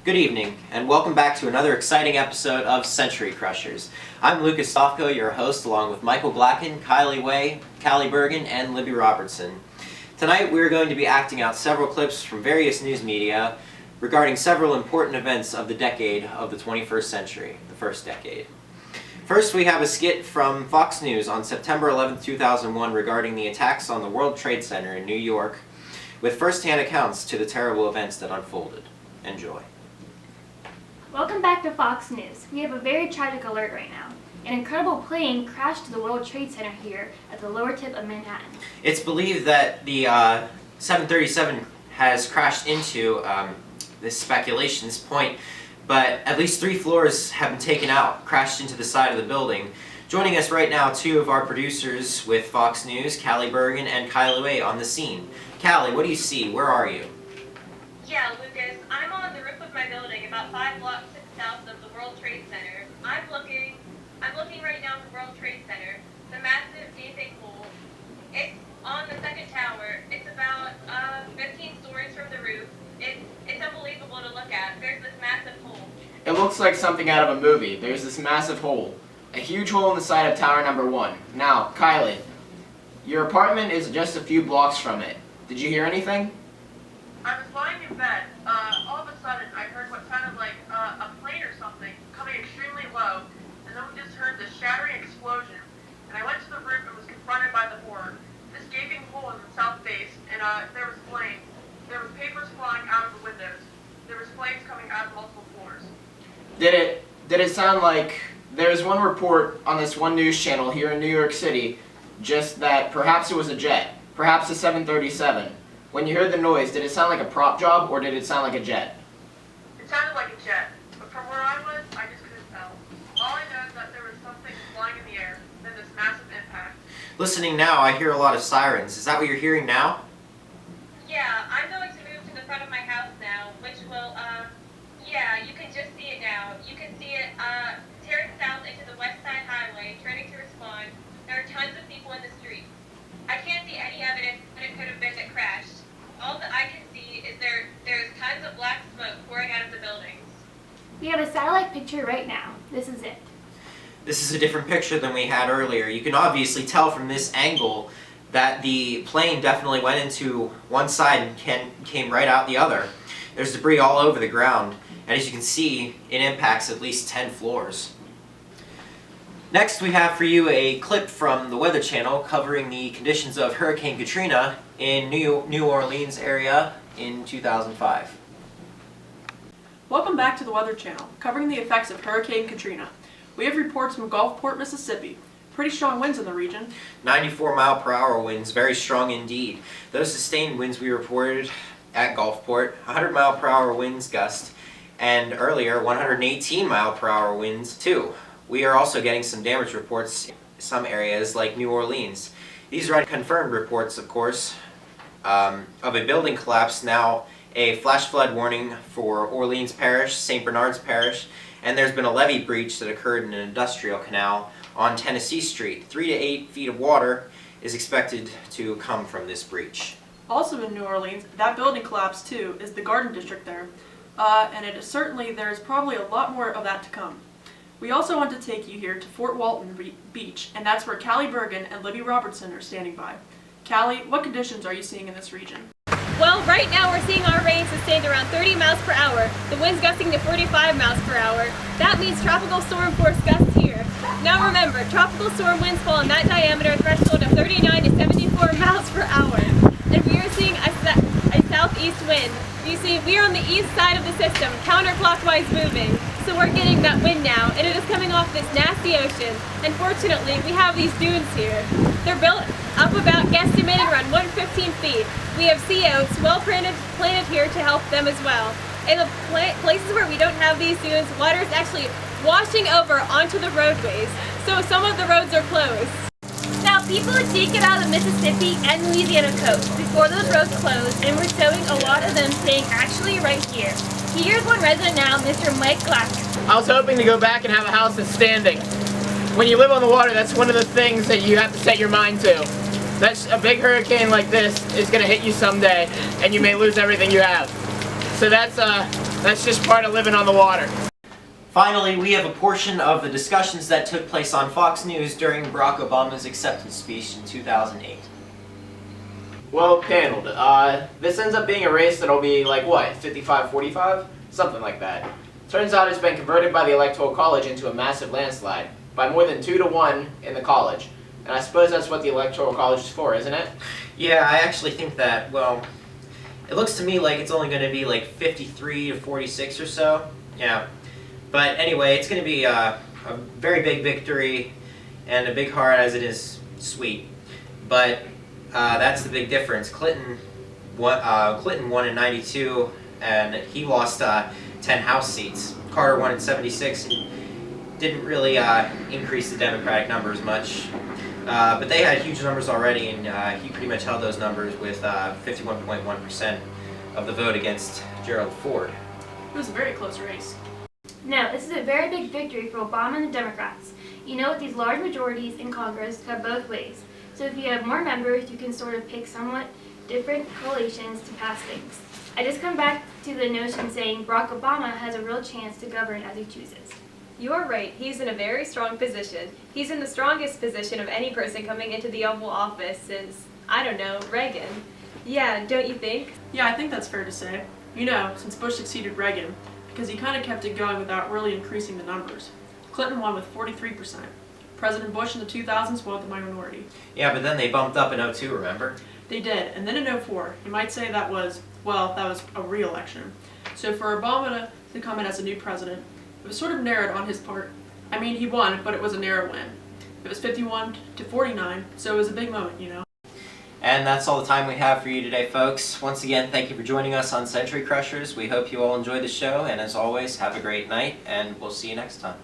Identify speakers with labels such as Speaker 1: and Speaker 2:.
Speaker 1: Good evening, and welcome back to another exciting episode of Century Crushers. I'm Lucas Sofko, your host, along with Michael Blacken, Kylie Way, Callie Bergen, and Libby Robertson. Tonight we're going to be acting out several clips from various news media regarding several important events of the decade of the 21st century, the first decade. First, we have a skit from Fox News on September 11, 2001 regarding the attacks on the World Trade Center in New York, with first-hand accounts to the terrible events that unfolded. Enjoy.
Speaker 2: Welcome back to Fox News. We have a very tragic alert right now. An incredible plane crashed to the World Trade Center here at the lower tip of Manhattan.
Speaker 1: It's believed that the 737 has crashed into this speculation's point, but at least 3 floors have been taken out, crashed into the side of the building. Joining us right now, 2 of our producers with Fox News, Callie Bergen and Kylie Way, on the scene. Callie, what do you see? Where are you?
Speaker 3: Yeah, Lucas, I'm on the roof of my building about 5 blocks south of the World Trade Center. I'm looking right now at the World Trade Center, the massive gaping hole. It's on the second tower. It's about 15 stories from the roof. It's unbelievable to look at. There's this massive hole.
Speaker 4: It looks like something out of a movie. There's this massive hole. A huge hole in the side of tower number 1. Now, Kylie, your apartment is just a few blocks from it. Did you hear anything?
Speaker 5: I was lying in bed. All of a sudden, I heard what sounded like a plane or something coming extremely low, and then we just heard this shattering explosion. And I went to the roof and was confronted by the horror. This gaping hole in the south base, and there was flames. There was papers flying out of the windows. There was flames coming out of multiple floors.
Speaker 4: Did it sound like there's one report on this one news channel here in New York City, just that perhaps it was a jet, perhaps a 737. When you heard the noise, did it sound like a prop job or did it sound like a jet?
Speaker 5: It sounded like a jet, but from where I was, I just couldn't tell. All I know is that there was something flying in the air, then this massive impact.
Speaker 1: Listening now, I hear a lot of sirens. Is that what you're hearing now?
Speaker 3: Yeah, I'm going to move to the front of my house now, which will, yeah, you can just see it now. You can see it, tearing south into the West Side Highway, turning to respond. There are tons of people in the street. I can't see any evidence that it could have been that crashed. All that I can see is there's tons of black smoke pouring out of the buildings.
Speaker 2: We have a satellite picture right now. This is it.
Speaker 1: This is a different picture than we had earlier. You can obviously tell from this angle that the plane definitely went into one side and came right out the other. There's debris all over the ground, and as you can see, it impacts at least 10 floors. Next, we have for you a clip from the Weather Channel covering the conditions of Hurricane Katrina in New Orleans area in 2005.
Speaker 6: Welcome back to the Weather Channel, covering the effects of Hurricane Katrina. We have reports from Gulfport, Mississippi. Pretty strong winds in the region.
Speaker 1: 94-mile-per-hour winds, very strong indeed. Those sustained winds we reported at Gulfport, 100-mile-per-hour winds gust, and earlier 118-mile-per-hour winds too. We are also getting some damage reports in some areas like New Orleans. These are unconfirmed reports, of course, of a building collapse, now a flash flood warning for Orleans Parish, St. Bernard's Parish, and there's been a levee breach that occurred in an industrial canal on Tennessee Street. 3 to 8 feet of water is expected to come from this breach.
Speaker 6: Also in New Orleans, that building collapse too is the Garden District there, and it is there's probably a lot more of that to come. We also want to take you here to Fort Walton Beach, and that's where Callie Bergen and Libby Robertson are standing by. Callie, what conditions are you seeing in this region?
Speaker 3: Well, right now we're seeing our rain sustained around 30 miles per hour, the winds gusting to 45 miles per hour. That means tropical storm force gusts here. Now remember, tropical storm winds fall in that diameter threshold of 39 to 74 miles per hour. And we are seeing a southeast wind. You see, we are on the east side of the system, counterclockwise moving. So we're getting that wind now, and it is coming off this nasty ocean. And fortunately, we have these dunes here. They're built up about, guesstimating around 115 feet. We have sea oats well planted here to help them as well. In the places where we don't have these dunes, water is actually washing over onto the roadways. So some of the roads are closed. Now, people would take it out of the Mississippi and Louisiana coast before those roads closed, and we're showing a lot of them staying actually right here. Here's one resident now, Mr. Mike Glack.
Speaker 4: I was hoping to go back and have a house that's standing. When you live on the water, that's one of the things that you have to set your mind to. That's a big hurricane like this is going to hit you someday, and you may lose everything you have. So that's That's just part of living on the water.
Speaker 1: Finally, we have a portion of the discussions that took place on Fox News during Barack Obama's acceptance speech in 2008.
Speaker 4: Well paneled. This ends up being a race that'll be like what, 55-45? Something like that. Turns out it's been converted by the Electoral College into a massive landslide, by more than 2-1 in the college. And I suppose that's what the Electoral College is for, isn't it?
Speaker 1: Yeah, I actually think that, well, it looks to me like it's only going to be like 53-46 or so. Yeah. But anyway, it's going to be a very big victory and a big heart as it is sweet. But that's the big difference. Clinton won in 92 and he lost 10 House seats. Carter won in 76 and didn't really increase the Democratic numbers much. But they had huge numbers already, and he pretty much held those numbers with 51.1% of the vote against Gerald Ford.
Speaker 6: It was a very close race.
Speaker 2: No, this is a very big victory for Obama and the Democrats. You know, with these large majorities in Congress cut both ways. So if you have more members, you can sort of pick somewhat different coalitions to pass things. I just come back to the notion saying Barack Obama has a real chance to govern as he chooses.
Speaker 3: You're right, he's in a very strong position. He's in the strongest position of any person coming into the Oval Office since, I don't know, Reagan. Yeah, don't you think?
Speaker 6: Yeah, I think that's fair to say. You know, since Bush succeeded Reagan, because he kind of kept it going without really increasing the numbers. Clinton won with 43%. President Bush in the 2000s won with the minority.
Speaker 1: Yeah, but then they bumped up in 02, remember?
Speaker 6: They did, and then in 04, you might say that was a re-election. So for Obama to come in as a new president, it was sort of narrowed on his part. I mean, he won, but it was a narrow win. It was 51-49, so it was a big moment, you know.
Speaker 1: And that's all the time we have for you today, folks. Once again, thank you for joining us on Century Crushers. We hope you all enjoyed the show, and as always, have a great night, and we'll see you next time.